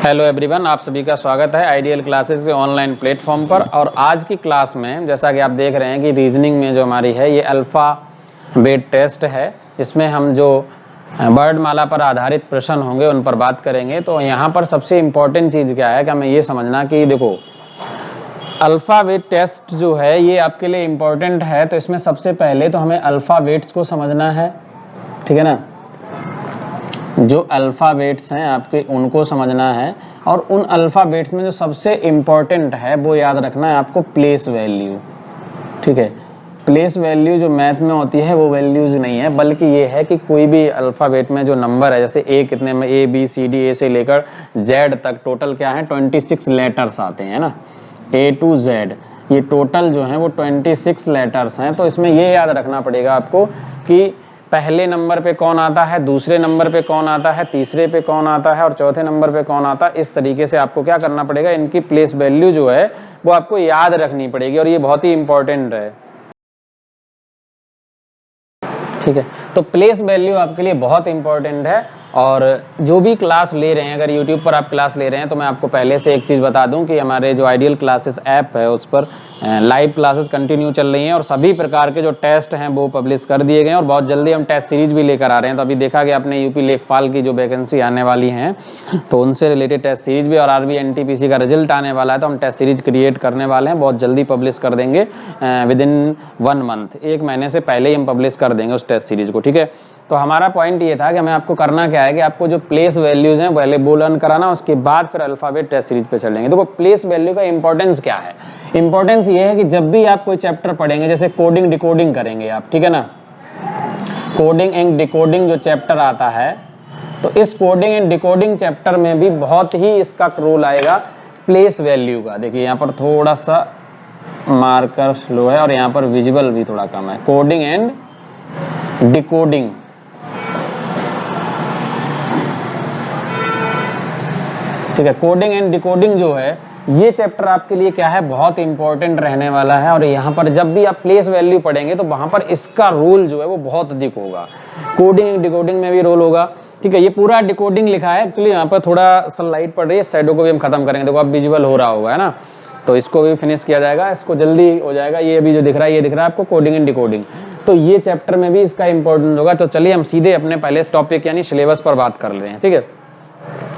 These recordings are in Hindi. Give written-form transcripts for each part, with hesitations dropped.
हेलो एवरीवन, आप सभी का स्वागत है आइडियल क्लासेस के ऑनलाइन प्लेटफॉर्म पर। और आज की क्लास में जैसा कि आप देख रहे हैं कि रीजनिंग में जो हमारी है ये अल्फ़ाबेट टेस्ट है, जिसमें हम जो वर्णमाला पर आधारित प्रश्न होंगे उन पर बात करेंगे। तो यहाँ पर सबसे इम्पोर्टेंट चीज़ क्या है कि हमें ये समझना कि देखो अल्फ़ाबेट टेस्ट जो है ये आपके लिए इम्पोर्टेंट है। तो इसमें सबसे पहले तो हमें अल्फ़ाबेट्स को समझना है, ठीक है ना। जो अल्फ़ाबेट्स हैं आपके उनको समझना है, और उन अल्फ़ाबेट्स में जो सबसे इम्पॉर्टेंट है वो याद रखना है आपको प्लेस वैल्यू, ठीक है। प्लेस वैल्यू जो मैथ में होती है वो वैल्यूज़ नहीं है, बल्कि ये है कि कोई भी अल्फ़ाबेट में जो नंबर है, जैसे ए कितने में A B C D A से लेकर जेड तक टोटल क्या है 26 लेटर्स आते हैं ना, ए टू जेड, ये टोटल जो है वो 26 लेटर्स हैं। तो इसमें ये याद रखना पड़ेगा आपको कि पहले नंबर पे कौन आता है, दूसरे नंबर पे कौन आता है, तीसरे पे कौन आता है और चौथे नंबर पे कौन आता है। इस तरीके से आपको क्या करना पड़ेगा, इनकी प्लेस वैल्यू जो है वो आपको याद रखनी पड़ेगी, और ये बहुत ही इंपॉर्टेंट है, ठीक है। तो प्लेस वैल्यू आपके लिए बहुत इंपॉर्टेंट है। और जो भी क्लास ले रहे हैं, अगर YouTube पर आप क्लास ले रहे हैं तो मैं आपको पहले से एक चीज़ बता दूं कि हमारे जो आइडियल क्लासेस ऐप है उस पर लाइव क्लासेस कंटिन्यू चल रही हैं, और सभी प्रकार के जो टेस्ट हैं वो पब्लिश कर दिए गए हैं, और बहुत जल्दी हम टेस्ट सीरीज भी लेकर आ रहे हैं। तो अभी देखा गया आपने यूपी लेखपाल की जो वैकेंसी आने वाली हैं, तो उनसे रिलेटेड टेस्ट सीरीज भी, और आरबी एनटीपीसी का रिजल्ट आने वाला है, तो हम टेस्ट सीरीज क्रिएट करने वाले हैं, बहुत जल्दी पब्लिश कर देंगे विद इन 1 मंथ, 1 महीने से पहले ही हम पब्लिश कर देंगे उस टेस्ट सीरीज को, ठीक है। तो हमारा पॉइंट ये था कि हमें आपको करना क्या है कि आपको जो प्लेस वैल्यूज हैं पहले वो लर्न कराना, उसके बाद फिर अल्फ़ाबेट टेस्ट सीरीज पे चलेंगे। देखो प्लेस वैल्यू का इंपॉर्टेंस क्या है, इंपॉर्टेंस ये है कि जब भी आप कोई चैप्टर पढ़ेंगे, जैसे कोडिंग डिकोडिंग करेंगे आप, ठीक है ना, कोडिंग एंड डिकोडिंग जो चैप्टर आता है, तो इस कोडिंग एंड डिकोडिंग चैप्टर में भी बहुत ही इसका रोल आएगा प्लेस वैल्यू का। देखिए यहाँ पर थोड़ा सा मार्कर स्लो है और यहाँ पर विजुअल भी थोड़ा कम है। कोडिंग एंड डिकोडिंग, ठीक है, कोडिंग एंड डिकोडिंग जो है ये चैप्टर आपके लिए क्या है, बहुत इंपॉर्टेंट रहने वाला है। और यहाँ पर जब भी आप प्लेस वैल्यू पढ़ेंगे तो वहां पर इसका रोल जो है वो बहुत अधिक होगा, कोडिंग एंड डिकोडिंग में भी रोल होगा, ठीक है। ये पूरा डिकोडिंग लिखा है एक्चुअली, यहाँ पर थोड़ा सा लाइट पड़ रही है, शैडो को भी हम खत्म करेंगे। देखो अब विजुअल हो रहा होगा, है ना, तो इसको भी फिनिश किया जाएगा, इसको जल्दी हो जाएगा। ये अभी जो दिख रहा है, ये दिख रहा है आपको कोडिंग एंड डिकोडिंग, तो ये चैप्टर में भी इसका इंपॉर्टेंट होगा। तो चलिए हम सीधे अपने पहले टॉपिक यानी सिलेबस पर बात कर रहे हैं, ठीक है,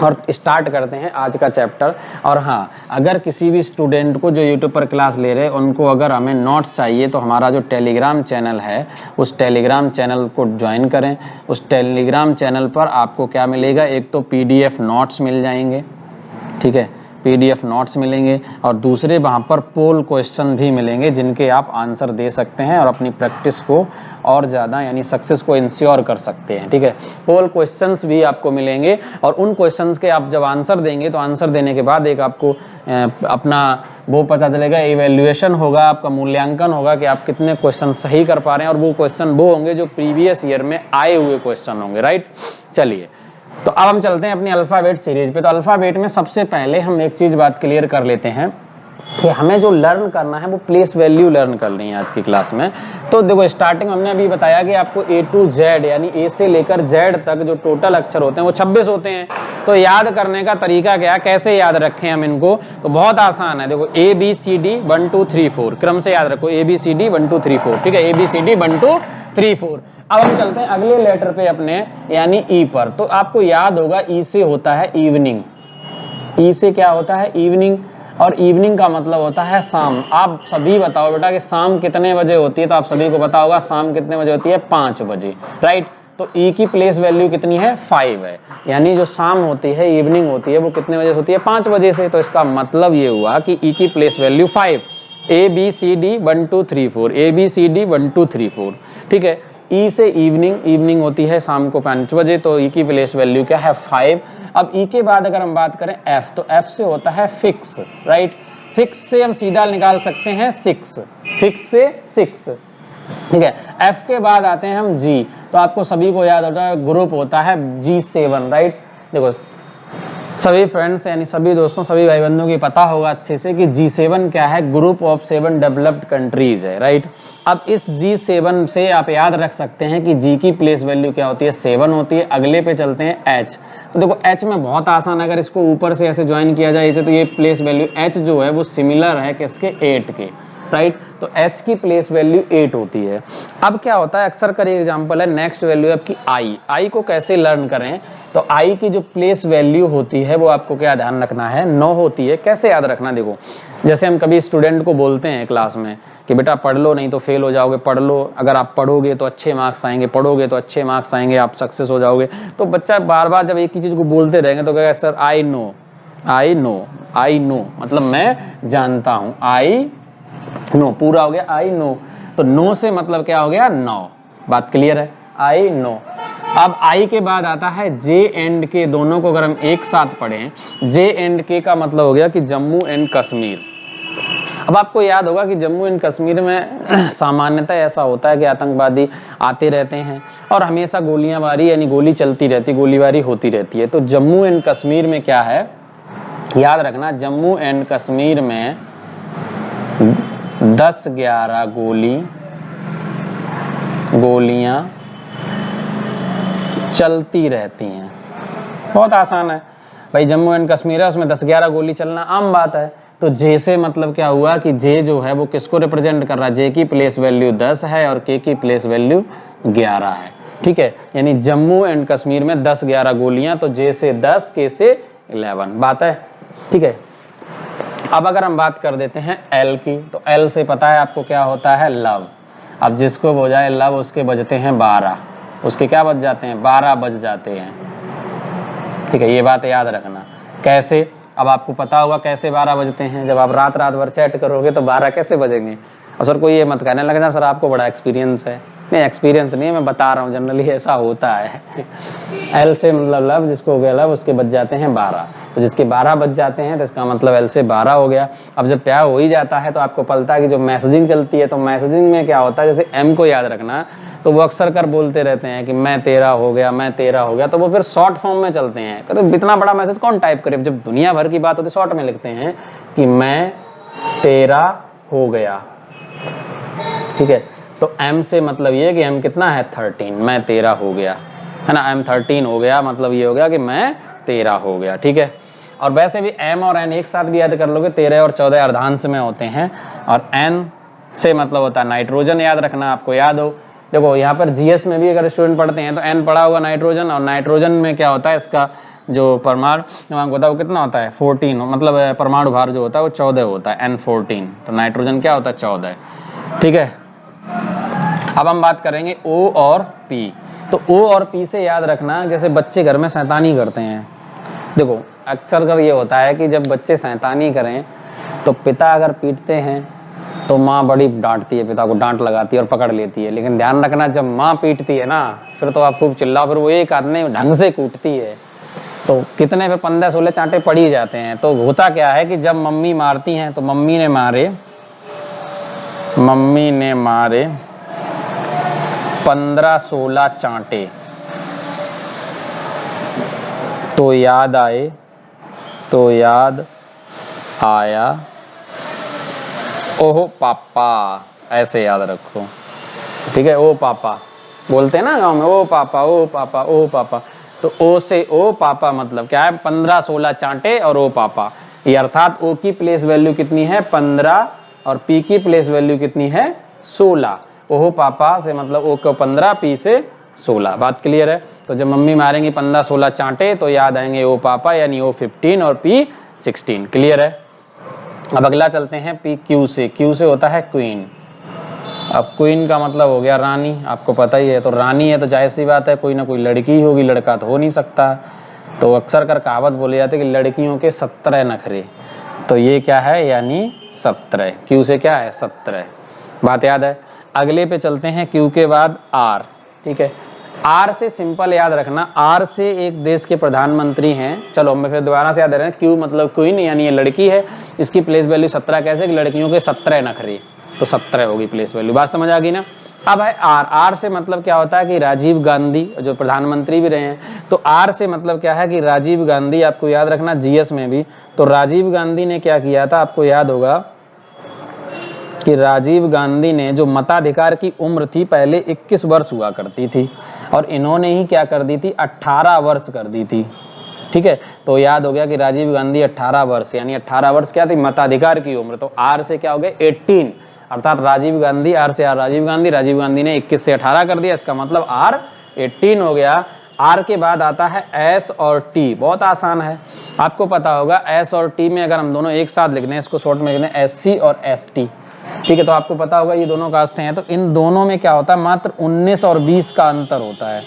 और स्टार्ट करते हैं आज का चैप्टर। और हाँ, अगर किसी भी स्टूडेंट को जो यूट्यूब पर क्लास ले रहे हैं उनको अगर हमें नोट्स चाहिए तो हमारा जो टेलीग्राम चैनल है उस टेलीग्राम चैनल को ज्वाइन करें। उस टेलीग्राम चैनल पर आपको क्या मिलेगा, एक तो PDF नोट्स मिल जाएंगे, ठीक है, PDF नोट्स मिलेंगे, और दूसरे वहाँ पर पोल क्वेश्चन भी मिलेंगे जिनके आप आंसर दे सकते हैं और अपनी प्रैक्टिस को और ज़्यादा यानी सक्सेस को इंश्योर कर सकते हैं, ठीक है। पोल क्वेश्चंस भी आपको मिलेंगे, और उन क्वेश्चंस के आप जब आंसर देंगे तो आंसर देने के बाद एक आपको अपना वो पता चलेगा, इवैल्यूएशन होगा, आपका मूल्यांकन होगा कि आप कितने क्वेश्चन सही कर पा रहे हैं, और वो क्वेश्चन वो होंगे जो प्रीवियस ईयर में आए हुए क्वेश्चन होंगे, राइट। चलिए, तो अब हम चलते हैं अपनी अल्फ़ाबेट सीरीज पे। तो अल्फ़ाबेट में सबसे पहले हम एक चीज़ बात क्लियर कर लेते हैं कि हमें जो लर्न करना है वो प्लेस वैल्यू लर्न करनी है आज की क्लास में। तो देखो स्टार्टिंग हमने अभी बताया कि आपको A to Z यानी A से लेकर Z तक जो टोटल अक्षर होते हैं वो 26 होते हैं। तो याद करने का तरीका क्या, कैसे याद रखें हम इनको, तो बहुत आसान है। देखो ABCD 1 2 3 4 क्रम से याद रखो, ABCD 1 2 3 4, ठीक है, ABCD 1 2 3 4। अब हम चलते हैं अगले लेटर पे अपने यानी E पर। तो आपको याद होगा E से होता है इवनिंग, E से क्या होता है, इवनिंग, और इवनिंग का मतलब होता है शाम। आप सभी बताओ बेटा कि शाम कितने बजे होती है, तो आप सभी को पता होगा शाम कितने बजे होती है, 5 बजे, राइट। तो E की प्लेस वैल्यू कितनी है, 5 है, यानी जो शाम होती है, इवनिंग होती है, वो कितने बजे से होती है, 5 बजे से। तो इसका मतलब ये हुआ कि E की प्लेस वैल्यू 5, ABCD 1 2 3 4, ABCD 1 2 3 4, ठीक है। E से इवनिंग, इवनिंग होती है शाम को 5 बजे, तो E की प्लेस वैल्यू क्या है, 5। अब E के बाद अगर हम बात करें F, तो F से होता है फिक्स, राइट। फिक्स से हम सीधा निकाल सकते हैं 6, फिक्स से 6, ठीक है। F के बाद आते हैं हम G, तो आपको सभी को याद होता है ग्रुप होता है G7, राइट। देखो सभी फ्रेंड्स यानी सभी दोस्तों, सभी भाई बंधुओं की पता होगा अच्छे से कि G7 क्या है, ग्रुप ऑफ 7 डेवलप्ड कंट्रीज है, राइट। अब इस G7 से आप याद रख सकते हैं कि G की प्लेस वैल्यू क्या होती है, 7 होती है। अगले पे चलते हैं H। तो देखो H में बहुत आसान, अगर इसको ऊपर से ऐसे ज्वाइन किया जाए इसे, तो ये प्लेस वैल्यू H जो है वो सिमिलर है किसके, 8 के, राइट। तो H की प्लेस वैल्यू 8 होती है। अब क्या होता है, अक्सर का एग्जांपल है, नेक्स्ट वैल्यू है आपकी I को कैसे लर्न करें, तो I की जो प्लेस वैल्यू होती है वो आपको क्या ध्यान रखना है, 9 होती है। कैसे याद रखना, देखो जैसे हम कभी स्टूडेंट को बोलते हैं क्लास में कि बेटा पढ़ लो नहीं तो फेल हो जाओगे, पढ़ लो, अगर आप पढ़ोगे तो अच्छे मार्क्स आएंगे, पढ़ोगे तो अच्छे मार्क्स आएंगे, आप सक्सेस हो जाओगे। तो बच्चा बार बार जब एक ही चीज़ को बोलते रहेंगे तो कहेगा सर आई नो, मतलब मैं जानता हूँ, आई नो, पूरा हो गया आई नो। तो नो से मतलब क्या हो गया, 9। बात क्लियर है, आई नो। अब आई के बाद आता है जे एंड के, दोनों को अगर हम एक साथ पढ़ें, जे एंड के का मतलब हो गया कि जम्मू एंड कश्मीर। अब आपको याद होगा कि जम्मू एंड कश्मीर में सामान्यतः ऐसा होता है कि आतंकवादी आते रहते हैं और हमेशा गोलियांबारी यानी गोली चलती रहती, गोलीबारी होती रहती है। तो जम्मू एंड कश्मीर में क्या है, याद रखना, जम्मू एंड कश्मीर में 10-11 गोलियां चलती रहती हैं। बहुत आसान है भाई, जम्मू एंड कश्मीर है, उसमें 10-11 गोली चलना आम बात है। तो जे से मतलब क्या हुआ कि जे जो है वो किसको रिप्रेजेंट कर रहा है, जे की प्लेस वैल्यू 10 है और के की प्लेस वैल्यू 11 है, ठीक है। यानी जम्मू एंड कश्मीर में 10-11 गोलियां, तो जे से 10, के से 11, बात है, ठीक है। अब अगर हम बात कर देते हैं एल की, तो एल से पता है आपको क्या होता है, लव। अब जिसको हो जाए लव उसके बजते हैं 12, उसके क्या बज जाते हैं, 12 बज जाते हैं, ठीक है। ये बात याद रखना। कैसे, अब आपको पता होगा कैसे 12 बजते हैं, जब आप रात रात भर चैट करोगे तो 12 कैसे बजेंगे। और सर कोई ये मत कहने लगना सर आपको बड़ा एक्सपीरियंस है, नहीं एक्सपीरियंस नहीं है, मैं बता रहा हूँ जनरली ऐसा होता है। एल से मतलब लव, जिसको हो गया लव उसके बज जाते हैं 12, तो जिसके 12 बज जाते हैं तो इसका मतलब एल से 12 हो गया। अब जब प्यार हो ही जाता है तो आपको पता है कि जो मैसेजिंग चलती है, तो मैसेजिंग में क्या होता है, जैसे एम को याद रखना, तो वो अक्सर कर बोलते रहते हैं कि मैं तेरा हो गया, मैं तेरा हो गया, तो वो फिर शॉर्ट फॉर्म में चलते हैं। तो इतना बड़ा मैसेज कौन टाइप करे, जब दुनिया भर की बात होती है शॉर्ट में लिखते हैं कि मैं तेरा हो गया, ठीक है। तो एम से मतलब ये कि एम कितना है, 13, मैं तेरा हो गया, है ना, एम 13 हो गया, मतलब ये हो गया कि मैं तेरा हो गया, ठीक है। और वैसे भी एम और एन एक साथ भी याद कर लोगे, 13 और 14 अर्धांश में होते हैं। और एन से मतलब होता है नाइट्रोजन, याद रखना, आपको याद हो। देखो यहाँ पर जीएस में भी अगर स्टूडेंट पढ़ते हैं तो एन पढ़ा होगा नाइट्रोजन, और नाइट्रोजन में क्या होता है, इसका जो परमाणु क्रमांक होता है वो कितना होता है, 14, मतलब परमाणु भार जो होता है वो 14 होता है, N14। तो नाइट्रोजन क्या होता है, 14, ठीक है। अब हम बात करेंगे O और P। तो O और P से याद रखना, जैसे बच्चे घर में शैतानी करते हैं, देखो अक्सर कर ये होता है कि जब बच्चे शैतानी करें तो पिता अगर पीटते हैं तो माँ बड़ी डांटती है, पिता को डांट लगाती है और पकड़ लेती है। लेकिन ध्यान रखना, जब माँ पीटती है ना, फिर तो आप खूब चिल्लाओ, फिर वो एक आदमी ढंग से कूटती है तो कितने पे 15-16 चांटे पड़ ही जाते हैं। तो होता क्या है कि जब मम्मी मारती हैं, तो मम्मी ने मारे 15-16 चांटे, तो याद आया ओहो पापा, ऐसे याद रखो, ठीक है। ओ पापा बोलते हैं ना गांव में, ओ पापा ओ पापा ओ पापा। तो ओ से ओ पापा मतलब क्या है, 15-16 चांटे और ओ पापा, ये अर्थात ओ की प्लेस वैल्यू कितनी है, 15, और पी की प्लेस वैल्यू कितनी है, 16। ओहो पापा से मतलब ओ को 15, पी से 16, बात क्लियर है। तो जब मम्मी मारेंगी 15-16 चांटे तो याद आएंगे ओ पापा, यानी ओ 15 और पी 16, क्लियर है। अब अगला चलते हैं पी क्यू से। क्यू से होता है क्वीन। अब क्वीन का मतलब हो गया रानी, आपको पता ही है। तो रानी है तो जाहिर सी बात है कोई ना कोई लड़की होगी, लड़का तो हो नहीं सकता। तो अक्सर कर कहावत बोली जाती है कि लड़कियों के 17 नखरे, तो ये क्या है, यानी 17। क्यू से क्या है, 17, बात याद है। अगले पे चलते हैं, क्यू के बाद आर, ठीक है। आर से सिंपल याद रखना, आर से एक देश के प्रधानमंत्री हैं। चलो हम फिर दोबारा से याद रख रहे हैं, क्यू मतलब क्वीन, यानी ये लड़की है, इसकी प्लेस वैल्यू 17 कैसे, कि लड़कियों के 17 नखरे, तो 17 होगी प्लेस वैल्यू, बात समझ आ गई ना। अब है आर, आर से मतलब क्या होता है कि राजीव गांधी जो प्रधानमंत्री भी रहे हैं, तो आर से मतलब क्या है कि राजीव गांधी, आपको याद रखना जीएस में भी, तो राजीव गांधी ने क्या किया था, आपको याद होगा कि राजीव गांधी ने जो मताधिकार की उम्र थी पहले 21 वर्ष हुआ करती थी, और इन्होंने ही क्या कर दी थी, 18 वर्ष कर दी थी। ठीक है, तो याद हो गया कि राजीव गांधी 18 वर्ष, यानी 18 वर्ष क्या थी, मताधिकार की उम्र, तो आर से क्या हो गया 18, अर्थात राजीव गांधी, आर से आर राजीव गांधी, राजीव गांधी ने 21 से 18 कर दिया, इसका मतलब आर 18 हो गया। आर के बाद आता है एस और टी, बहुत आसान है, आपको पता होगा एस और टी में अगर हम दोनों एक साथ लिख लें, इसको शॉर्ट में लिख लें एस सी और एस टी, ठीक है, तो आपको पता होगा ये दोनों कास्टें हैं, तो इन दोनों में क्या होता है, मात्र 19 और 20 का अंतर होता है,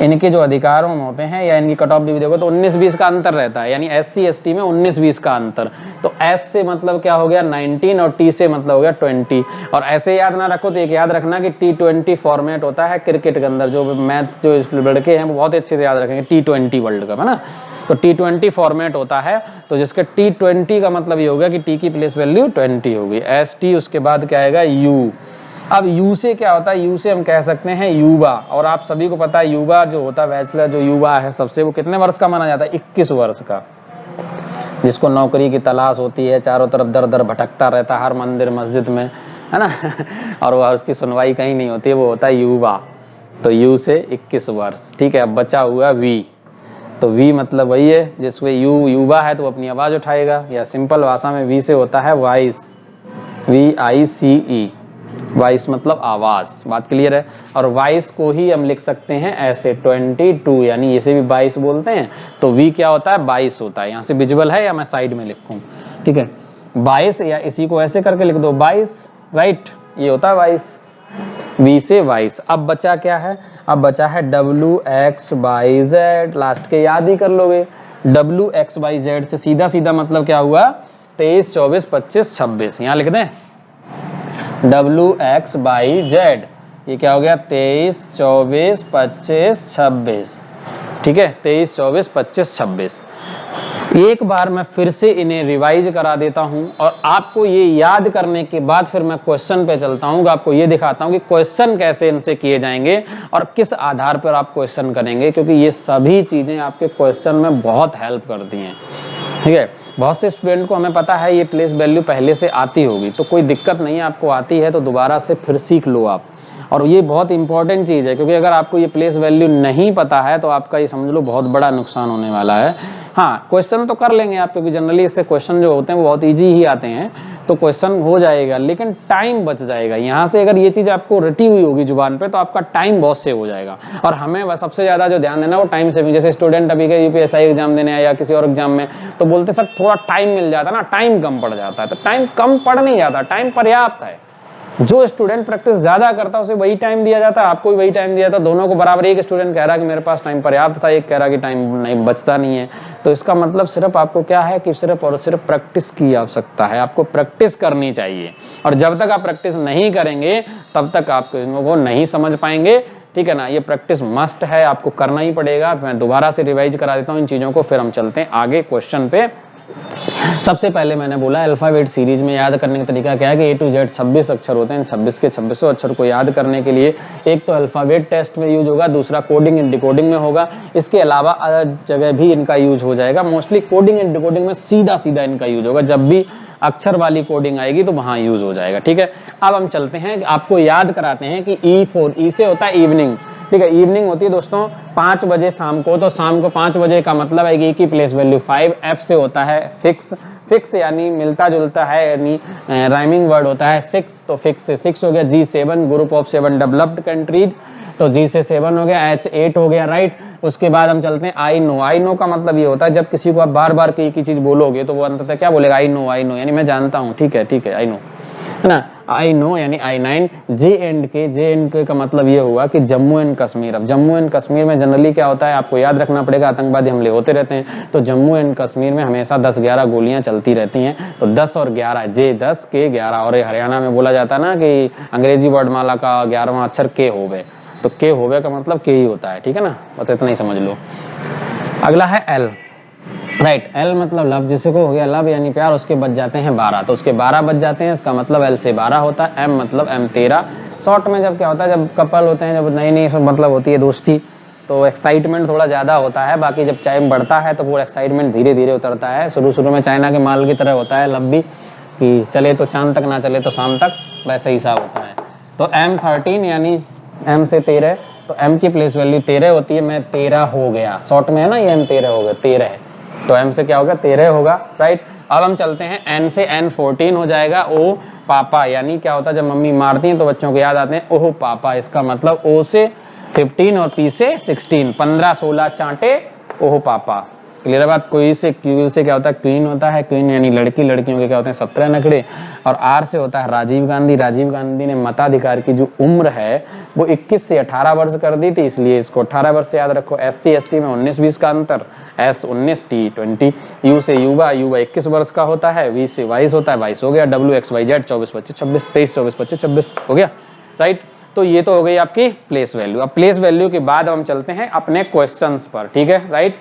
इनके जो अधिकारों में होते हैं या इनकी कट ऑफ भी देखो तो 19-20 का अंतर रहता है, यानी SC ST में 19-20 का अंतर, तो S से मतलब क्या हो गया 19 और T से मतलब हो गया 20। और ऐसे याद ना रखो तो एक याद रखना कि T20 फॉर्मेट होता है क्रिकेट के अंदर, जो मैथ जो लड़के हैं वो बहुत अच्छे से याद रखेंगे, T20 वर्ल्ड कप है ना, तो T20 फॉर्मेट होता है, तो जिसके T20 का मतलब ये हो गया कि T की प्लेस वैल्यू 20 होगी, ST उसके बाद क्या आएगा U। अब यू से क्या होता है, यू से हम कह सकते हैं युवा, और आप सभी को पता है युवा जो होता है, बैचलर जो युवा है सबसे, वो कितने वर्ष का माना जाता है, 21 वर्ष का, जिसको नौकरी की तलाश होती है, चारों तरफ दर दर भटकता रहता है हर मंदिर मस्जिद में, है ना और वह उसकी सुनवाई कहीं नहीं होती है, वो होता है युवा, तो यू से 21 वर्ष। ठीक है, अब बचा हुआ वी, तो वी मतलब वही है जिसमें यू युवा है तो अपनी आवाज उठाएगा, या सिंपल भाषा में वी से होता है वॉइस, VICE, वॉइस मतलब आवाज, बात क्लियर है। और वॉइस को ही हम लिख सकते हैं ऐसे 22, यानी इसे भी 22 बोलते हैं, तो वी क्या होता है 22 होता है, यहाँ से विजुअल है या मैं साइड में लिखूं, ठीक है 22, या इसी को ऐसे करके लिख दो 22, राइट, ये होता है 22, वी से 22। अब बचा क्या है, अब बचा है WXYZ, लास्ट के याद ही कर लोगे, WXYZ से सीधा सीधा मतलब क्या हुआ 23, 24, 25, 26, यहाँ लिख दें WXYZ, ये क्या हो गया 23, 24, 25, 26, ठीक है 23, 24, 25, 26। एक बार मैं फिर से इन्हें रिवाइज करा देता हूं, और आपको ये याद करने के बाद फिर मैं क्वेश्चन पे चलता हूं, आपको ये दिखाता हूं कि क्वेश्चन कैसे इनसे किए जाएंगे और किस आधार पर आप क्वेश्चन करेंगे, क्योंकि ये सभी चीजें आपके क्वेश्चन में बहुत हेल्प करती हैं। ठीक है, बहुत से स्टूडेंट को हमें पता है ये प्लेस वैल्यू पहले से आती होगी, तो कोई दिक्कत नहीं है, आपको आती है तो दोबारा से फिर सीख लो आप, और ये बहुत इंपॉर्टेंट चीज़ है, क्योंकि अगर आपको ये प्लेस वैल्यू नहीं पता है तो आपका ये समझ लो बहुत बड़ा नुकसान होने वाला है। हाँ, क्वेश्चन तो कर लेंगे आप, क्योंकि जनरली इससे क्वेश्चन जो होते हैं वो बहुत इजी ही आते हैं, तो क्वेश्चन हो जाएगा, लेकिन टाइम बच जाएगा। यहाँ से अगर ये चीज़ आपको रटी हुई होगी जुबान पे तो आपका टाइम बहुत सेव हो जाएगा। और हमें बस सबसे ज़्यादा जो ध्यान देना वो टाइम सेविंग, जैसे स्टूडेंट अभी के UPSI एग्जाम देने या किसी और एग्जाम में, तो बोलते सर थोड़ा टाइम मिल जाता ना, टाइम कम पड़ जाता है, तो टाइम कम पड़ नहीं जाता, टाइम पर्याप्त है। जो स्टूडेंट प्रैक्टिस ज्यादा करता है उसे वही टाइम दिया जाता है, आपको भी वही टाइम दिया जाता है, दोनों को बराबर। एक स्टूडेंट कह रहा है कि मेरे पास टाइम पर्याप्त था, एक कह रहा है कि टाइम नहीं बचता नहीं है, तो इसका मतलब सिर्फ आपको क्या है कि सिर्फ और सिर्फ प्रैक्टिस की आवश्यकता है, आपको प्रैक्टिस करनी चाहिए। और जब तक आप प्रैक्टिस नहीं करेंगे तब तक आप इनको नहीं समझ पाएंगे, ठीक है ना। ये प्रैक्टिस मस्ट है, आपको करना ही पड़ेगा। मैं दोबारा से रिवाइज करा देता हूँ इन चीज़ों को, फिर हम चलते हैं आगे क्वेश्चन पे। सबसे पहले मैंने बोला अल्फाबेट सीरीज में याद करने का तरीका क्या है कि A to Z 26 अक्षर होते हैं, 26 के 26 अक्षर को याद करने के लिए एक तो अल्फाबेट टेस्ट में यूज होगा, दूसरा कोडिंग एंड डिकोडिंग में होगा। इसके अलावा अलग जगह भी इनका यूज हो जाएगा, मोस्टली कोडिंग एंड डिकोडिंग में सीधा सीधा इनका यूज होगा, जब भी अक्षर वाली कोडिंग आएगी तो वहां यूज हो जाएगा। ठीक है, अब हम चलते हैं, आपको याद कराते हैं कि E से होता है इवनिंग, ठीक है। इवनिंग होती है दोस्तों 5 बजे शाम को, तो शाम को 5 बजे का मतलब है कि की प्लेस वैल्यू 5। F से होता है फिक्स, फिक्स यानी मिलता जुलता है, यानी राइमिंग वर्ड होता है 6, तो फिक्स से 6 हो गया। G7 group of 7 developed countries, तो G से 7 हो गया, H 8 हो गया, राइट। उसके बाद हम चलते हैं आई नो का मतलब ये होता है जब किसी को आप बार बार एक ही चीज बोलोगे तो वो अंततः क्या बोलेगा, आई नो यानी मैं जानता हूँ, ठीक है आई नो, है ना। आई नो यानी I9। J&K का मतलब ये हुआ कि जम्मू एंड कश्मीर। अब जम्मू एंड कश्मीर में जनरली क्या होता है आपको याद रखना पड़ेगा, आतंकवादी हमले होते रहते हैं, तो जम्मू एंड कश्मीर में हमेशा 10-11 गोलियां चलती रहती हैं, तो 10 और 11, J10 K11। और हरियाणा में बोला जाता है ना कि अंग्रेजी वर्डमाला का 11वां अक्षर K होवे, तो K होवे का मतलब K ही होता है, ठीक है ना, बस इतना ही समझ लो। अगला है L, राइट। L मतलब लव, जिसको हो गया लव यानी प्यार, उसके बच जाते हैं 12, तो उसके 12 बच जाते हैं, इसका मतलब L से 12 होता है। M मतलब M 13, शॉर्ट में जब क्या होता है, जब कपल होते हैं, जब नई नई मतलब होती है दोस्ती, तो एक्साइटमेंट थोड़ा ज़्यादा होता है। बाकी जब टाइम बढ़ता है तो वो एक्साइटमेंट धीरे धीरे उतरता है। शुरू में चाइना के माल की तरह होता है लव भी, कि चले तो चांद तक, ना चले तो शाम तक, वैसे ही हिसाब होता है। तो M13 यानी M से 13, तो M की प्लेस वैल्यू 13 होती है। मैं 13 हो गया, शॉर्ट में है ना ये, M 13 हो गया, 13 है तो M से क्या होगा, 13 होगा, राइट। अब हम चलते हैं, N से N14 हो जाएगा, O पापा, यानी क्या होता है जब मम्मी मारती हैं तो बच्चों को याद आते हैं ओह पापा। इसका मतलब O से 15 और P से 16, 15-16 चांटे ओह पापा। क्लियर है बात। कोई से Q से क्या होता है, क्वीन होता है, क्वीन यानी लड़की, लड़कियों के क्या होते हैं 17 नखड़े। और R से होता है राजीव गांधी। राजीव गांधी ने मताधिकार की जो उम्र है वो 21 से 18 वर्ष कर दी थी, इसलिए इसको 18 वर्ष से याद रखो। SC ST में 19-20 का अंतर, S 19 T 20। U से युवा, युवा 21 वर्ष का होता है। V से 22 होता है, 22 हो गया। WXYZ 24 25 26, 23 24 25 26 हो गया, राइट। तो ये तो हो गई आपकी प्लेस वैल्यू। अब प्लेस वैल्यू के बाद हम चलते हैं अपने क्वेश्चंस पर, ठीक है, राइट।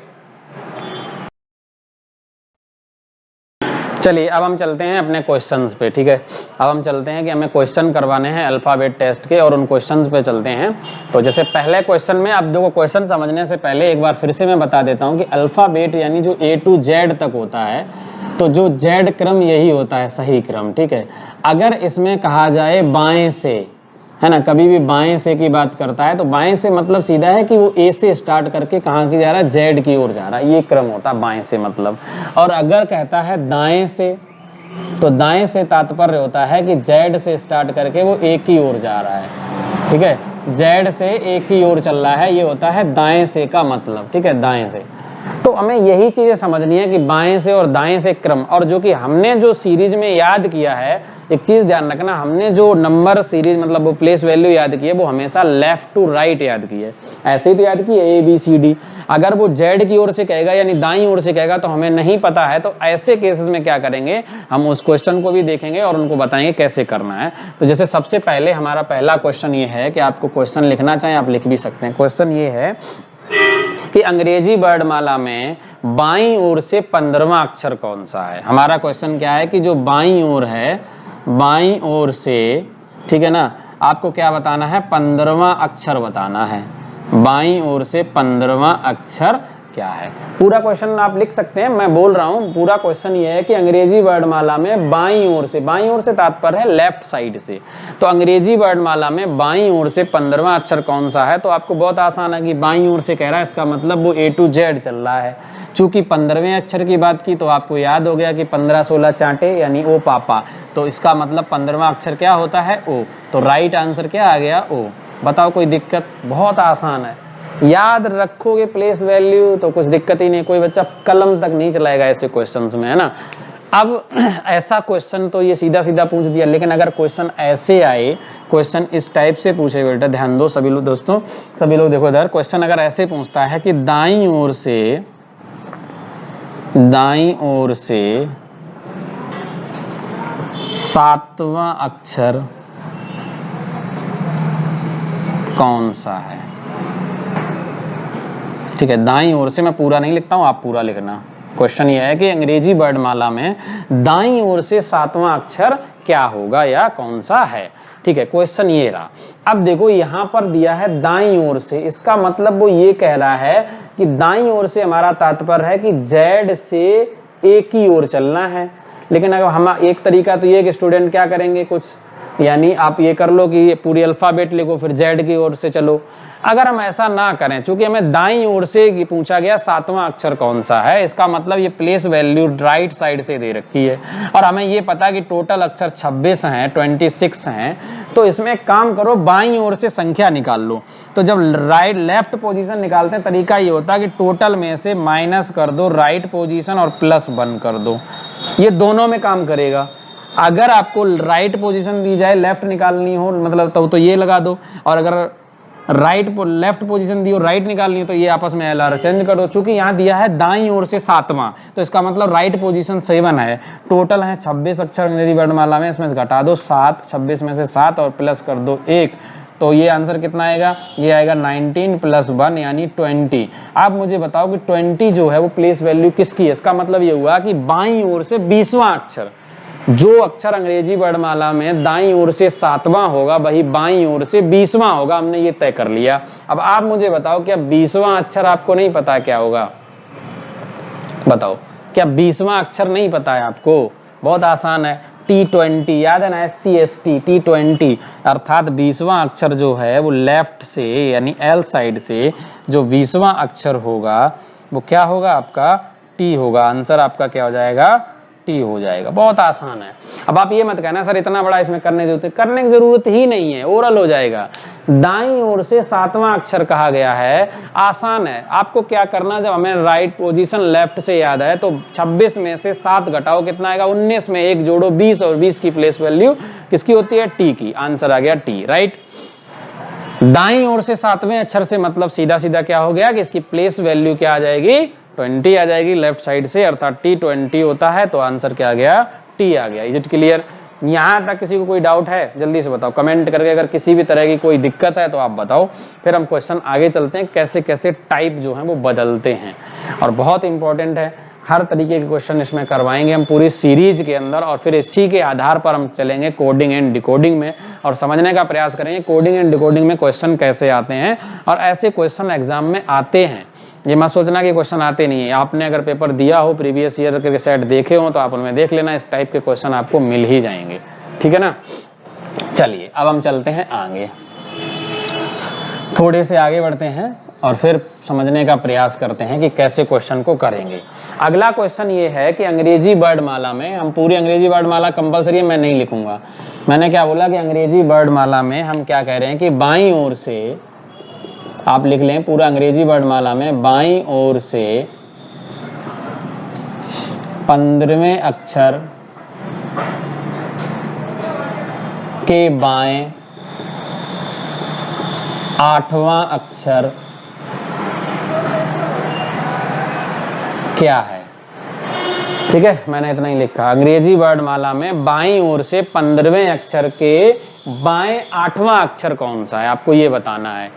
चलिए अब हम चलते हैं अपने क्वेश्चंस पे, ठीक है। अब हम चलते हैं कि हमें क्वेश्चन करवाने हैं अल्फाबेट टेस्ट के, और उन क्वेश्चंस पे चलते हैं। तो जैसे पहले क्वेश्चन में, अब देखो क्वेश्चन समझने से पहले एक बार फिर से मैं बता देता हूं कि अल्फाबेट यानी जो A to Z तक होता है, तो जो Z क्रम यही होता है सही क्रम, ठीक है। अगर इसमें कहा जाए बाएं से, है ना, कभी भी बाएं से की बात करता है तो बाएं से मतलब सीधा है कि वो A से स्टार्ट करके कहाँ की जा रहा है, Z की ओर जा रहा है, ये क्रम होता है बाएं से मतलब। और अगर कहता है दाएं से, तो दाएं से तात्पर्य होता है कि Z से स्टार्ट करके वो A की ओर जा रहा है, ठीक है। Z से A की ओर चल रहा है, ये होता है दाएं से का मतलब, ठीक है, दाएं से। तो हमें यही चीजें समझनी है कि बाएं से और दाएं से क्रम। और जो कि हमने जो सीरीज में याद किया है, एक चीज ध्यान रखना, हमने जो नंबर सीरीज मतलब वो प्लेस वैल्यू याद की है वो हमेशा लेफ्ट टू राइट याद की है। ऐसे ही तो याद की है ABCD। अगर वो Z की ओर से कहेगा यानी दाईं ओर से कहेगा तो हमें नहीं पता है, तो ऐसे केसेस में क्या करेंगे, हम उस क्वेश्चन को भी देखेंगे और उनको बताएंगे कैसे करना है। तो जैसे सबसे पहले हमारा पहला क्वेश्चन ये है कि आपको क्वेश्चन लिखना चाहें आप लिख भी सकते हैं। क्वेश्चन ये है कि अंग्रेजी वर्णमाला में बाईं ओर से 15वां अक्षर कौन सा है। हमारा क्वेश्चन क्या है कि जो बाईं ओर है, बाईं ओर से, ठीक है ना, आपको क्या बताना है, 15वां अक्षर बताना है। बाईं ओर से 15वां अक्षर क्या है। पूरा क्वेश्चन आप लिख सकते हैं, मैं बोल रहा हूं पूरा क्वेश्चन ये है कि अंग्रेजी वर्णमाला में बाईं ओर से, बाईं ओर से तात्पर्य है लेफ्ट साइड से, तो अंग्रेजी वर्णमाला में बाईं ओर से 15वां अक्षर कौन सा है। तो आपको बहुत आसान है कि बाईं ओर से कह रहा है, इसका मतलब वो A to Z चल रहा है। चूंकि 15वें अक्षर की बात की तो आपको याद हो गया कि 15-16 चांटे यानी O पापा, तो इसका मतलब 15वां अक्षर क्या होता है, O। तो राइट आंसर क्या आ गया, O। बताओ कोई दिक्कत, बहुत आसान है, याद रखोगे प्लेस वैल्यू तो कुछ दिक्कत ही नहीं, कोई बच्चा कलम तक नहीं चलाएगा ऐसे क्वेश्चंस में, है ना। अब ऐसा क्वेश्चन तो ये सीधा सीधा पूछ दिया, लेकिन अगर क्वेश्चन ऐसे आए, क्वेश्चन इस टाइप से पूछे, बेटा ध्यान दो सभी लोग, दोस्तों सभी लोग देखो इधर, क्वेश्चन अगर ऐसे पूछता है कि दाईं ओर से 7वां अक्षर कौन सा है, ठीक है। दाईं ओर से, मैं पूरा नहीं लिखता हूं, आप पूरा लिखना। क्वेश्चन ये है कि अंग्रेजी वर्णमाला में दाईं ओर से 7वां अक्षर क्या होगा या कौन सा है, ठीक है। क्वेश्चन ये रहा। अब देखो यहां पर दिया है दाईं ओर से, इसका मतलब वो ये कह रहा है कि दाईं ओर से हमारा तात्पर्य है कि Z से A की ओर चलना है। लेकिन अगर हम एक तरीका तो ये कि स्टूडेंट क्या करेंगे, कुछ यानी आप ये कर लो कि ये पूरी अल्फाबेट लिखो फिर Z की ओर से चलो। अगर हम ऐसा ना करें, चूंकि हमें दाईं ओर से पूछा गया 7वां अक्षर कौन सा है, इसका मतलब ये प्लेस वैल्यू राइट साइड से दे रखी है, और हमें ये पता कि टोटल अक्षर 26 हैं, 26 हैं। तो इसमें एक काम करो, बाईं ओर से संख्या निकाल लो। तो जब राइट लेफ्ट पोजीशन निकालते हैं तरीका ये होता है कि टोटल में से माइनस कर दो राइट पोजीशन और प्लस 1 कर दो, ये दोनों में काम करेगा। अगर आपको राइट पोजीशन दी जाए, लेफ्ट निकालनी हो मतलब तो ये लगा दो, और अगर लेफ्ट पोजीशन दी हो राइट निकालनी हो तो ये आपस में LR चेंज कर दो। चूंकि यहाँ दिया है दाईं ओर से 7वां, तो इसका मतलब राइट पोजीशन 7 है। टोटल है 26 अक्षर अंग्रेजी वर्णमाला में, इसमें से घटा दो 7, 26 में से 7 और प्लस कर दो 1, तो ये आंसर कितना आएगा, ये आएगा 19 + 1 यानी 20। आप मुझे बताओ कि 20 जो है वो प्लेस वैल्यू किसकी है। इसका मतलब ये हुआ कि बाईं ओर से 20वां अक्षर, जो अक्षर अंग्रेजी वर्णमाला में दाईं ओर से 7वां होगा वही बाईं ओर से 20वां होगा। हमने ये तय कर लिया। अब आप मुझे बताओ क्या 20वां अक्षर आपको नहीं पता क्या होगा? बताओ, क्या 20वां अक्षर नहीं पता है आपको? बहुत आसान है, T20, याद है ना, SCST, T20, अर्थात 20वां अक्षर जो है वो लेफ्ट से यानी L साइड से जो 20वां अक्षर होगा वो क्या होगा आपका? T होगा। आंसर आपका क्या हो जाएगा? T हो जाएगा। बहुत आसान है। अब आप ये मत कहना सर इतना बड़ा इसमें करने की जरूरत ही नहीं है, ओरल हो जाएगा। दाईं ओर से 7वां अक्षर कहा गया है, आसान है। आपको क्या करना, जब हमें राइट पोजीशन लेफ्ट से याद है तो 26 में से 7 घटाओ, कितना आएगा? 19 में 1 जोड़ो 20, और 20 की प्लेस वैल्यू किसकी होती है? T की। आंसर आ गया T, राइट। दाईं ओर से 7वें अक्षर से मतलब सीधा सीधा क्या हो गया कि इसकी प्लेस वैल्यू क्या आ जाएगी? 20 आ जाएगी लेफ्ट साइड से, अर्थात T20 होता है। तो आंसर क्या आ गया? T आ गया। Is it clear? यहां तक किसी को कोई डाउट है? जल्दी से बताओ कमेंट करके, अगर किसी भी तरह की कोई दिक्कत है तो आप बताओ, फिर हम क्वेश्चन आगे चलते हैं कैसे कैसे टाइप जो है वो बदलते हैं। और बहुत इंपॉर्टेंट है, हर तरीके के क्वेश्चन इसमें करवाएंगे हम पूरी सीरीज के अंदर, और फिर इसी के आधार पर हम चलेंगे कोडिंग एंड डिकोडिंग में और समझने का प्रयास करेंगे कोडिंग एंड डिकोडिंग में क्वेश्चन कैसे आते हैं और ऐसे क्वेश्चन एग्जाम में आते हैं। ये मत सोचना कि क्वेश्चन आते नहीं है। आपने अगर पेपर दिया हो, प्रीवियस ईयर के सेट देखे हो, तो आप उनमें देख लेना, इस टाइप के क्वेश्चन आपको मिल ही जाएंगे। ठीक है ना? चलिए अब हम चलते हैं आगे, थोड़े से आगे बढ़ते हैं और फिर समझने का प्रयास करते हैं कि कैसे क्वेश्चन को करेंगे। अगला क्वेश्चन ये है कि अंग्रेजी वर्णमाला में, हम पूरी अंग्रेजी वर्णमाला कंपलसरी है, मैं नहीं लिखूंगा। मैंने क्या बोला कि अंग्रेजी वर्णमाला में हम क्या कह रहे हैं कि बाईं ओर से, आप लिख लें पूरा अंग्रेजी वर्णमाला में बाईं ओर से 15वें अक्षर के बाएं 8वां अक्षर क्या है? ठीक है, मैंने इतना ही लिखा। अंग्रेजी वर्णमाला में बाईं ओर से 15वें अक्षर के बाएं 8वां अक्षर कौन सा है, आपको ये बताना है।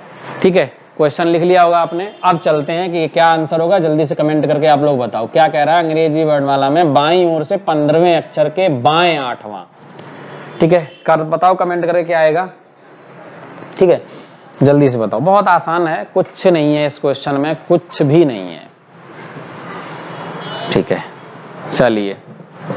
ठीक है, क्वेश्चन लिख लिया होगा आपने। अब चलते हैं कि क्या आंसर होगा, जल्दी से कमेंट करके आप लोग बताओ क्या कह रहा है अंग्रेजी वर्णमाला में बाईं ओर से 15वें अक्षर के बाएं 8वां। ठीक है, कर बताओ कमेंट करके क्या आएगा। ठीक है, जल्दी से बताओ। बहुत आसान है, कुछ नहीं है इस क्वेश्चन में, कुछ भी नहीं है। ठीक है, चलिए,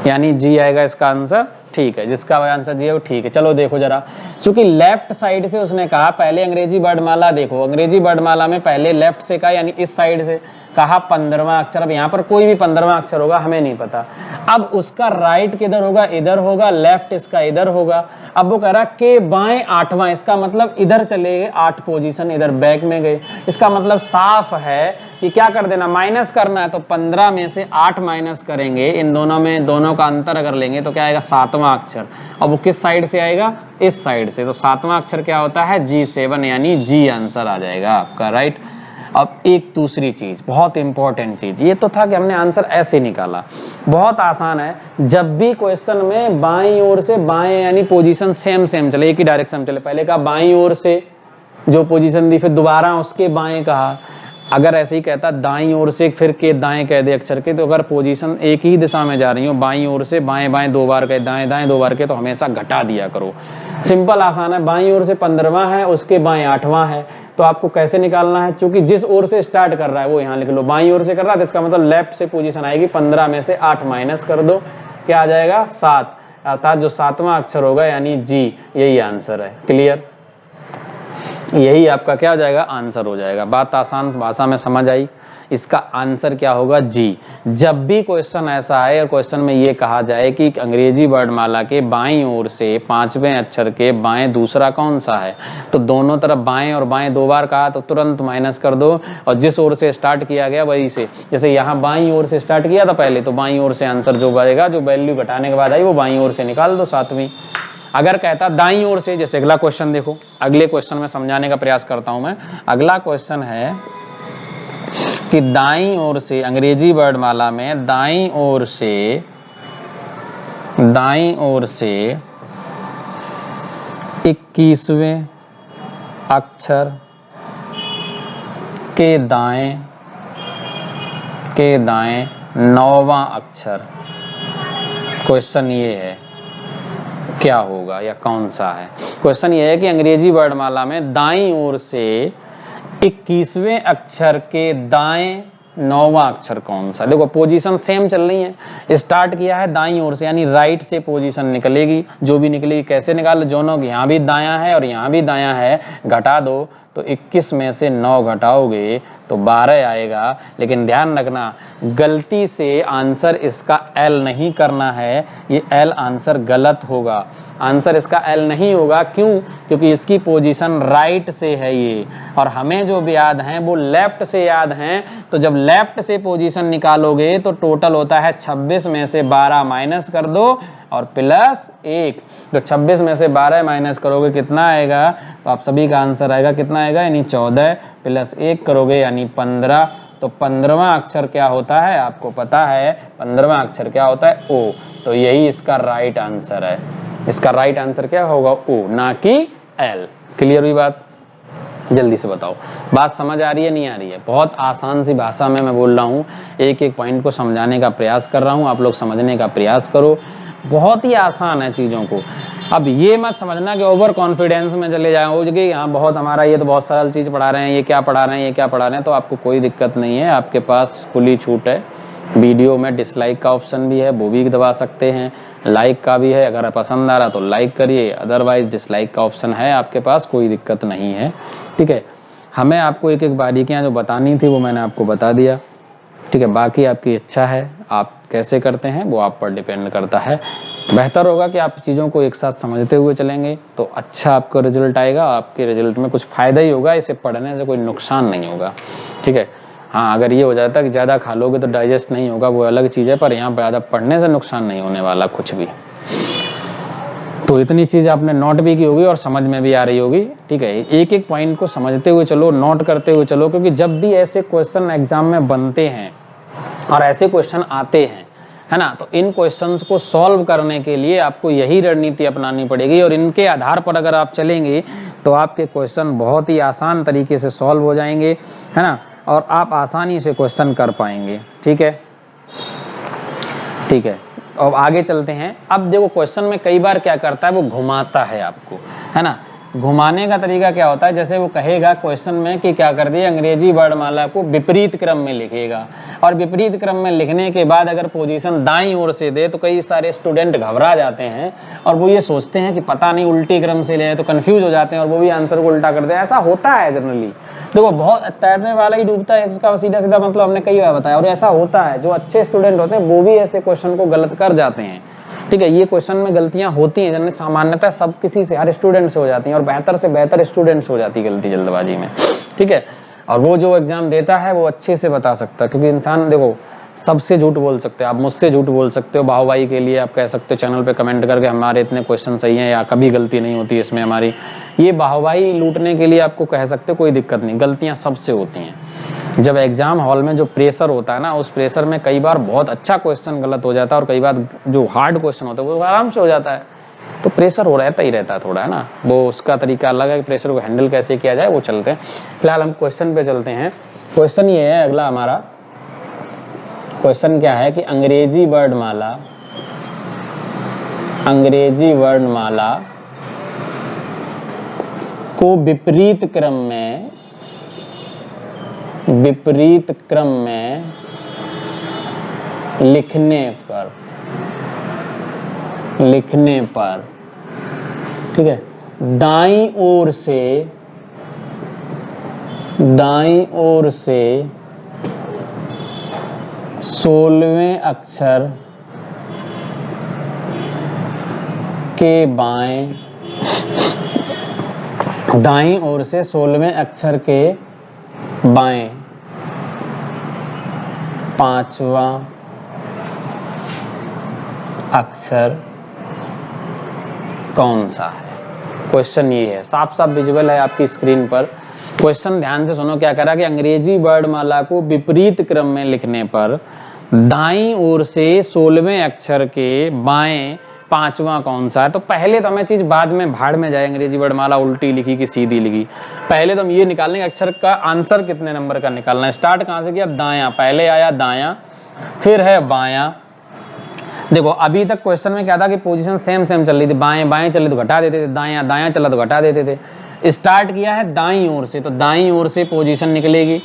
यानी जी आएगा इसका आंसर। ठीक है, जिसका आंसर जी है वो ठीक है। चलो देखो जरा, क्योंकि लेफ्ट साइड से उसने कहा, पहले अंग्रेजी वर्णमाला देखो, अंग्रेजी वर्णमाला में पहले लेफ्ट से कहा यानी इस साइड से कहा 15वां अक्षर। अब यहाँ पर कोई भी 15वां अक्षर होगा, हमें नहीं पता। अब उसका राइट किधर होगा? इधर होगा। लेफ्ट इसका इधर होगा। अब वो कह रहा के बाएं 8वां, इसका मतलब इधर चले गए 8 पोजीशन, इधर बैक में गए। इसका मतलब साफ है कि क्या कर देना, माइनस करना है। तो 15 में से 8 माइनस करेंगे, इन दोनों में दोनों का अंतर अगर लेंगे तो क्या आएगा? 7वां अक्षर। अब वो किस साइड से आएगा? इस साइड से। तो 7वां अक्षर क्या होता है? G7, यानी जी आंसर आ जाएगा आपका, राइट। अब एक दूसरी चीज, बहुत इंपॉर्टेंट चीज, ये तो था कि हमने आंसर ऐसे निकाला। बहुत आसान है, जब भी क्वेश्चन में बाईं ओर से बाएं यानी पोजीशन सेम सेम चले, एक ही डायरेक्शन चले, पहले कहा बाईं ओर से जो पोजीशन दी, फिर दोबारा उसके बाएं कहा। अगर ऐसे ही कहता दाईं ओर से फिर के दाएं कह दे अक्षर के, तो अगर पोजीशन एक ही दिशा में जा रही हो, बाईं ओर से बाएं बाएं 2 बार कहे, दाएं दाएं 2 बार के, तो हमेशा घटा दिया करो। सिंपल आसान है। बाईं ओर से 15वां है, उसके बाएं 8वां है, तो आपको कैसे निकालना है? क्योंकि जिस ओर से स्टार्ट कर रहा है वो यहाँ लिख लो, बाईं ओर से कर रहा है तो इसका मतलब लेफ्ट से पोजीशन आएगी। 15 में से 8 माइनस कर दो, क्या आ जाएगा? 7, अर्थात जो 7वां अक्षर होगा यानी जी, यही आंसर है। क्लियर? यही आपका क्या हो जाएगा? आंसर हो जाएगा। बात आसान भाषा में समझ आई। इसका आंसर क्या होगा? जी। जब भी क्वेश्चन ऐसा है और क्वेश्चन में ये कहा जाए कि अंग्रेजी वर्णमाला के बाईं ओर से 5वें अक्षर के बाएं दूसरा कौन सा है, तो दोनों तरफ बाएं और बाएं 2 बार कहा तो तुरंत माइनस कर दो, और जिस ओर से स्टार्ट किया गया वही से, जैसे यहाँ बाईं ओर से स्टार्ट किया था पहले, तो बाईं ओर से आंसर जो बनेगा, जो वैल्यू घटाने के बाद आई वो बाईं ओर से निकाल दो 7वीं। अगर कहता दाईं ओर से, जैसे अगला क्वेश्चन देखो, अगले क्वेश्चन में समझाने का प्रयास करता हूं मैं। अगला क्वेश्चन है कि दाईं ओर से, अंग्रेजी वर्णमाला में दाईं ओर से 21वें अक्षर के दाएं 9वां अक्षर। क्वेश्चन ये है क्या होगा या कौन सा है। क्वेश्चन ये है कि अंग्रेजी वर्णमाला में दाईं ओर से 21वें अक्षर के दाएं 9वां अक्षर कौन सा। देखो पोजीशन सेम चल रही है, स्टार्ट किया है दाईं ओर से यानी राइट से पोजीशन निकलेगी, जो भी निकलेगी कैसे निकाल, दोनों यहाँ भी दायां है और यहाँ भी दायां है, घटा दो तो 21 में से 9 घटाओगे तो 12 आएगा। लेकिन ध्यान रखना गलती से आंसर इसका एल नहीं करना है, ये एल आंसर गलत होगा, आंसर इसका एल नहीं होगा। क्यों? क्योंकि इसकी पोजीशन राइट से है ये, और हमें जो भी याद हैं वो लेफ्ट से याद हैं। तो जब लेफ्ट से पोजीशन निकालोगे तो टोटल होता है 26 में से 12 माइनस कर दो और प्लस 1, तो 26 में से 12 माइनस करोगे कितना आएगा, तो आप सभी का आंसर आएगा कितना आएगा, यानी 14 प्लस 1 करोगे यानी 15। तो 15वां अक्षर क्या होता है आपको पता है, 15वां अक्षर क्या होता है, ओ। तो यही इसका राइट आंसर है, इसका राइट आंसर क्या होगा, ओ, ना कि एल। क्लियर हुई बात? जल्दी से बताओ, बात समझ आ रही है नहीं आ रही है? बहुत आसान सी भाषा में मैं बोल रहा हूँ, एक एक पॉइंट को समझाने का प्रयास कर रहा हूँ, आप लोग समझने का प्रयास करो, बहुत ही आसान है चीज़ों को। अब ये मत समझना कि ओवर कॉन्फिडेंस में चले जाओगे कि यहाँ बहुत हमारा ये तो बहुत सरल चीज़ पढ़ा रहे हैं, ये क्या पढ़ा रहे हैं, ये क्या पढ़ा रहे हैं, तो आपको कोई दिक्कत नहीं है, आपके पास खुली छूट है। वीडियो में डिसलाइक का ऑप्शन भी है, वो भी दबा सकते हैं, लाइक का भी है, अगर पसंद आ रहा तो लाइक करिए, अदरवाइज डिसलाइक का ऑप्शन है आपके पास, कोई दिक्कत नहीं है। ठीक है, हमें आपको एक एक बारीकियां जो बतानी थी वो मैंने आपको बता दिया। ठीक है, बाकी आपकी इच्छा है, आप कैसे करते हैं वो आप पर डिपेंड करता है। बेहतर होगा कि आप चीज़ों को एक साथ समझते हुए चलेंगे तो अच्छा आपका रिजल्ट आएगा, आपके रिजल्ट में कुछ फ़ायदा ही होगा, इसे पढ़ने से कोई नुकसान नहीं होगा। ठीक है, हाँ अगर ये हो जाता है कि ज़्यादा खा लोगे तो डाइजेस्ट नहीं होगा, वो अलग चीज़ है, पर यहाँ ज़्यादा पढ़ने से नुकसान नहीं होने वाला कुछ भी। तो इतनी चीज़ आपने नोट भी की होगी और समझ में भी आ रही होगी। ठीक है, एक एक पॉइंट को समझते हुए चलो, नोट करते हुए चलो, क्योंकि जब भी ऐसे क्वेश्चन एग्जाम में बनते हैं और ऐसे क्वेश्चन आते हैं, है ना, तो इन क्वेश्चंस को सॉल्व करने के लिए आपको यही रणनीति अपनानी पड़ेगी, और इनके आधार पर अगर आप चलेंगे तो आपके क्वेश्चन बहुत ही आसान तरीके से सॉल्व हो जाएंगे, है ना, और आप आसानी से क्वेश्चन कर पाएंगे। ठीक है, ठीक है, अब आगे चलते हैं। अब देखो क्वेश्चन में कई बार क्या करता है, वो घुमाता है आपको, है ना। घुमाने का तरीका क्या होता है, जैसे वो कहेगा क्वेश्चन में कि क्या कर दिए, अंग्रेजी वर्णमाला को विपरीत क्रम में लिखेगा, और विपरीत क्रम में लिखने के बाद अगर पोजीशन दाईं ओर से दे तो कई सारे स्टूडेंट घबरा जाते हैं और वो ये सोचते हैं कि पता नहीं उल्टी क्रम से ले, तो कंफ्यूज हो जाते हैं और वो भी आंसर को उल्टा करते हैं। ऐसा होता है जनरली, देखो बहुत तैरने वाला ही डूबता है, इसका सीधा सीधा मतलब हमने कई बार बताया, और ऐसा होता है, जो अच्छे स्टूडेंट होते हैं वो भी ऐसे क्वेश्चन को गलत कर जाते हैं। ठीक है, ये क्वेश्चन में गलतियां होती हैं, जनरली सामान्यतः सब किसी से, हर स्टूडेंट से हो जाती हैं, और बेहतर से बेहतर स्टूडेंट से हो जाती है गलती जल्दबाजी में। ठीक है, और वो जो एग्जाम देता है वो अच्छे से बता सकता है, क्योंकि इंसान देखो सबसे झूठ बोल सकते हैं, आप मुझसे झूठ बोल सकते हो वाहवाही के लिए, आप कह सकते हो चैनल पे कमेंट करके हमारे इतने क्वेश्चन सही हैं या कभी गलती नहीं होती इसमें हमारी, ये वाहवाही लूटने के लिए आपको कह सकते हो, कोई दिक्कत नहीं, गलतियां सबसे होती हैं। जब एग्जाम हॉल में जो प्रेशर होता है ना, उस प्रेशर में कई बार बहुत अच्छा क्वेश्चन गलत हो जाता है, और कई बार जो हार्ड क्वेश्चन होता है वो आराम से हो जाता है, तो प्रेशर हो रहता ही रहता है थोड़ा, है ना, वो उसका तरीका अलग है कि प्रेशर को हैंडल कैसे किया जाए, वो चलते हैं। फिलहाल हम क्वेश्चन पे चलते हैं। क्वेश्चन ये है अगला हमारा, क्वेश्चन क्या है कि अंग्रेजी वर्णमाला को विपरीत क्रम में लिखने पर ठीक है, दाईं ओर से 16वें अक्षर के बाएं, दाईं ओर से 16वें अक्षर के बाएं 5वां अक्षर कौन सा है। क्वेश्चन ये है, साफ साफ विजुअल है आपकी स्क्रीन पर। क्वेश्चन ध्यान से सुनो, क्या करा कि अंग्रेजी वर्णमाला को विपरीत क्रम में लिखने पर दाईं ओर से 16वें अक्षर के बाएं 5वां कौन सा है। तो पहले तो हमें चीज बाद में भाड़ में जाए, अंग्रेजी वर्णमाला उल्टी लिखी कि सीधी लिखी, पहले तो हम ये निकालने अक्षर का आंसर कितने नंबर का निकालना है। स्टार्ट कहां से किया, दायां, पहले आया दायां, फिर है बायां, देखो अभी तक क्वेश्चन में क्या था कि पोजीशन सेम सेम चल रही थी, बाएं बाएं चले तो घटा देते थे, दायां दायां चला तो घटा देते थे। स्टार्ट किया है दाईं ओर से, तो दाईं ओर से पोजीशन निकलेगी।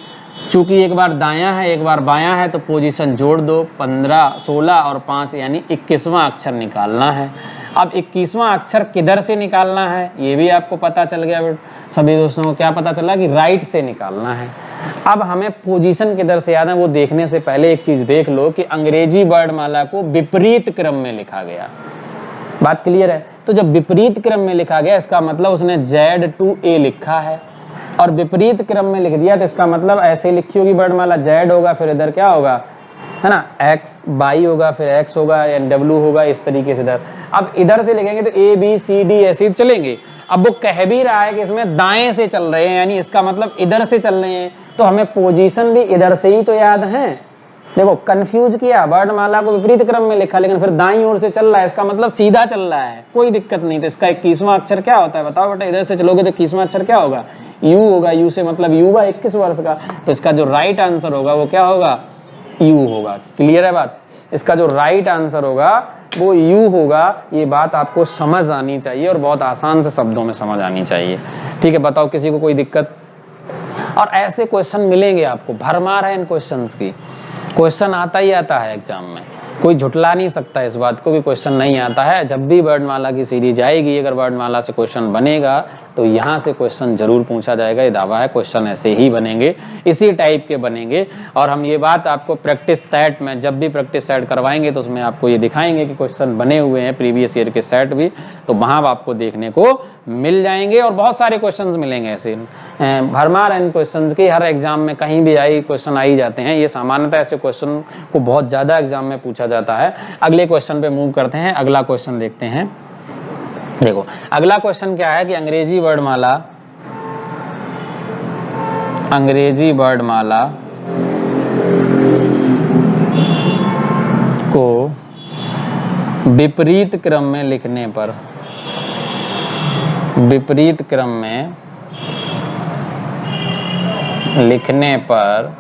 चूंकि एक बार दायां है एक बार बायां है तो पोजीशन जोड़ दो, 15 16 और 5 यानी 21वां अक्षर निकालना है। अब 21वां अक्षर किधर से निकालना है ये भी आपको पता चल गया सभी दोस्तों को। क्या पता चला कि राइट से निकालना है। अब हमें पोजीशन किधर से याद है वो देखने से पहले एक चीज देख लो कि अंग्रेजी वर्णमाला को विपरीत क्रम में लिखा गया। बात क्लियर है? तो जब विपरीत क्रम में लिखा गया इसका मतलब उसने Z to A लिखा है, और विपरीत क्रम में लिख दिया तो इसका मतलब ऐसे लिखी होगी वर्णमाला, Z होगा फिर इधर क्या होगा, है ना, X, Y होगा फिर X होगा या W होगा, इस तरीके से इधर। अब इधर से लिखेंगे तो A B C D ऐसे चलेंगे। अब वो कह भी रहा है कि इसमें दाएं से चल रहे हैं, यानी इसका मतलब इधर से चल रहे हैं, तो हमें पोजीशन भी इधर से ही तो याद है। देखो कंफ्यूज किया, वर्णमाला को विपरीत क्रम में लिखा लेकिन फिर दाईं ओर से चल रहा है, इसका मतलब सीधा चल रहा है, कोई दिक्कत नहीं। तो इसका 21वां अक्षर क्या होता है बताओ बेटा? इधर से चलोगे तो 21वां अक्षर क्या होगा? U होगा। U से मतलब युवा 21 वर्ष का, तो इसका जो राइट आंसर होगा वो क्या होगा? U होगा। क्लियर है बात? इसका जो राइट आंसर होगा वो U होगा। ये बात आपको समझ आनी चाहिए और बहुत आसान से शब्दों में समझ आनी चाहिए। ठीक है, बताओ किसी को कोई दिक्कत? और ऐसे क्वेश्चन मिलेंगे आपको, भरमार है इन क्वेश्चंस की। क्वेश्चन आता ही आता है एग्जाम में, कोई झुटला नहीं सकता इस बात को कि क्वेश्चन नहीं आता है। जब भी वर्णमाला की सीरीज आएगी, अगर वर्णमाला से क्वेश्चन बनेगा तो यहाँ से क्वेश्चन जरूर पूछा जाएगा, ये दावा है। क्वेश्चन ऐसे ही बनेंगे, इसी टाइप के बनेंगे। और हम ये बात आपको प्रैक्टिस सेट में, जब भी प्रैक्टिस सेट करवाएंगे तो उसमें आपको ये दिखाएंगे कि क्वेश्चन बने हुए हैं प्रीवियस ईयर के सेट भी, तो वहाँ आपको देखने को मिल जाएंगे। और बहुत सारे क्वेश्चन मिलेंगे ऐसे, भरमार इन क्वेश्चन की। हर एग्जाम में कहीं भी आई क्वेश्चन आ ही जाते हैं, ये सामान्यतः ऐसे क्वेश्चन को बहुत ज्यादा एग्जाम में पूछा जाता है। अगले क्वेश्चन पे मूव करते हैं, अगला क्वेश्चन देखते हैं। देखो अगला क्वेश्चन क्या है कि अंग्रेजी वर्णमाला को विपरीत क्रम में लिखने पर, विपरीत क्रम में लिखने पर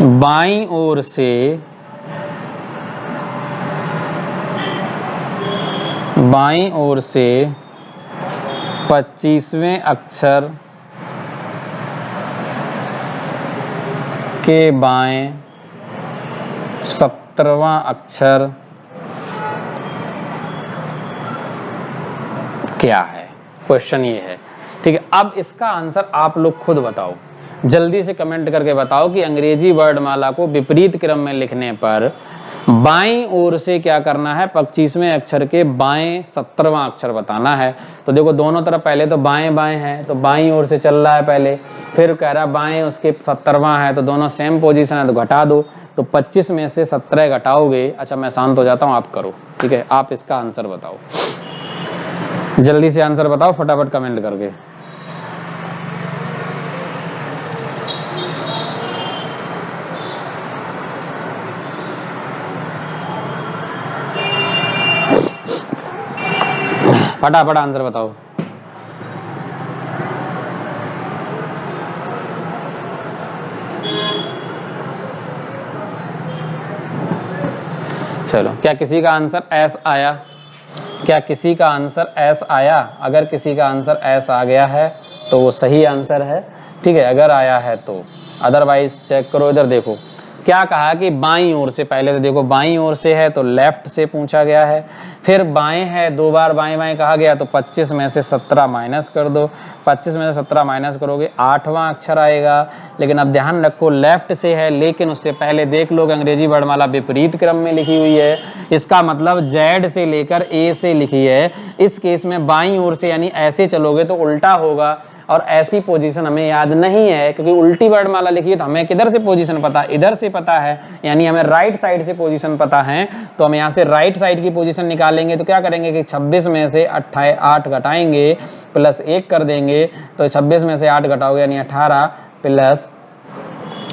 बाईं ओर से बाईं ओर से 25वें अक्षर के बाएं 17वां अक्षर क्या है? क्वेश्चन ये है। ठीक है, अब इसका आंसर आप लोग खुद बताओ, जल्दी से कमेंट करके बताओ कि अंग्रेजी वर्णमाला को विपरीत क्रम में लिखने पर बाईं ओर से क्या करना है? 25वें अक्षर के बाएं 17वां अक्षर बताना है। तो देखो दोनों तरफ पहले तो बाएं बाएं है, तो बाईं ओर से चल रहा है पहले, फिर कह रहा है बाएं उसके 17वां है, तो दोनों सेम पोजीशन है तो घटा दो। तो 25 में से 17 घटाओगे। अच्छा मैं शांत हो जाता हूँ, आप करो। ठीक है, आप इसका आंसर बताओ, जल्दी से आंसर बताओ फटाफट कमेंट करके। फटाफट आंसर बताओ। चलो, क्या किसी का आंसर एस आया? क्या किसी का आंसर एस आया? अगर किसी का आंसर एस आ गया है तो वो सही आंसर है। ठीक है, अगर आया है तो, अदरवाइज चेक करो। इधर देखो क्या कहा कि बाईं ओर से, पहले तो देखो बाईं ओर से है तो लेफ्ट से पूछा गया है, फिर बाएं है, दो बार बाएं बाएं कहा गया, तो 25 में से 17 माइनस कर दो। 25 में से 17 माइनस करोगे 8वां अक्षर आएगा। लेकिन अब ध्यान रखो लेफ्ट से है, लेकिन उससे पहले देख लो अंग्रेजी वर्णमाला विपरीत क्रम में लिखी हुई है, इसका मतलब Z से लेकर A से लिखी है। इस केस में बाईं ओर से यानी ऐसे चलोगे तो उल्टा होगा, और ऐसी पोजीशन हमें याद नहीं है क्योंकि उल्टी वर्णमाला लिखी है, तो हमें किधर से पोजीशन पता है? इधर से पता है, यानी हमें राइट साइड से पोजीशन पता है। तो हम यहाँ से राइट साइड की पोजीशन निकालेंगे तो क्या करेंगे कि 26 में से 8 घटाएंगे प्लस 1 कर देंगे, तो 26 में से 8 घटाओगे यानी 18 प्लस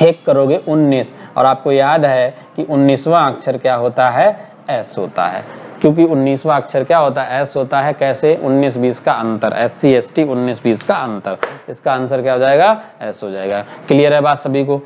1 करोगे 19। और आपको याद है कि 19वां अक्षर क्या होता है? एस होता है, क्योंकि 19वां अक्षर क्या होता है? एस होता है। कैसे? 19-20 का अंतर, SC ST 19-20 का अंतर। इसका आंसर क्या हो जाएगा? एस हो जाएगा। क्लियर है बात सभी को?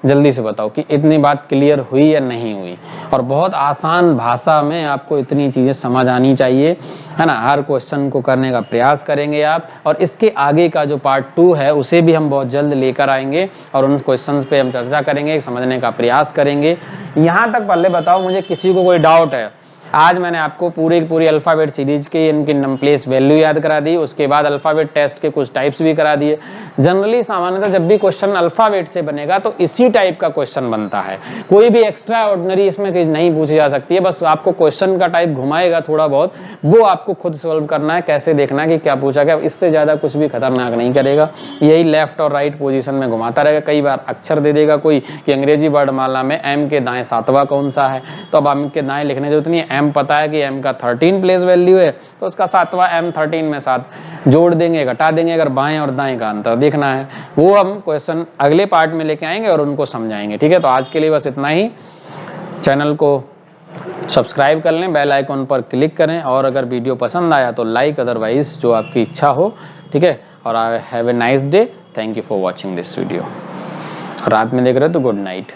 जल्दी से बताओ कि इतनी बात क्लियर हुई या नहीं हुई। और बहुत आसान भाषा में आपको इतनी चीज़ें समझ आनी चाहिए, है ना। हर क्वेश्चन को करने का प्रयास करेंगे आप, और इसके आगे का जो पार्ट 2 है उसे भी हम बहुत जल्द लेकर आएंगे और उन क्वेश्चंस पे हम चर्चा करेंगे, समझने का प्रयास करेंगे। यहाँ तक पहले बताओ मुझे किसी को कोई डाउट है? आज मैंने आपको पूरी अल्फ़ाबेट सीरीज के इनकी नम प्लेस वैल्यू याद करा दी, उसके बाद अल्फ़ाबेट टेस्ट के कुछ टाइप्स भी करा दिए। जनरली सामान्यतः जब भी क्वेश्चन अल्फ़ाबेट से बनेगा तो इसी टाइप का क्वेश्चन बनता है, कोई भी एक्स्ट्रा ऑर्डिनरी इसमें चीज़ नहीं पूछी जा सकती है। बस आपको क्वेश्चन का टाइप घुमाएगा थोड़ा बहुत, वो आपको खुद सॉल्व करना है, कैसे देखना है कि क्या पूछा गया, इससे ज़्यादा कुछ भी खतरनाक नहीं करेगा। यही लेफ्ट और राइट पोजीशन में घुमाता रहेगा। कई बार अक्षर दे देगा कोई कि अंग्रेजी वर्णमाला में एम के दाएं 7वां कौन सा है, तो अब एम के दाएं लिखने जरूरत नहीं है। एम पता है कि एम का 13 प्लेस वैल्यू है, तो उसका 7वां एम 13 में 7 जोड़ देंगे, घटा देंगे। अगर बाएं और दाएं का अंतर देखना है वो हम क्वेश्चन अगले पार्ट में लेके आएंगे और उनको समझाएंगे, ठीक है। तो आज के लिए बस इतना ही। चैनल को सब्सक्राइब कर लें, बेल आइकॉन पर क्लिक करें, और अगर वीडियो पसंद आया तो लाइक, अदरवाइज जो आपकी इच्छा हो, ठीक है। और have a nice day, thank you for watching this video. रात में देख रहे हो तो गुड नाइट।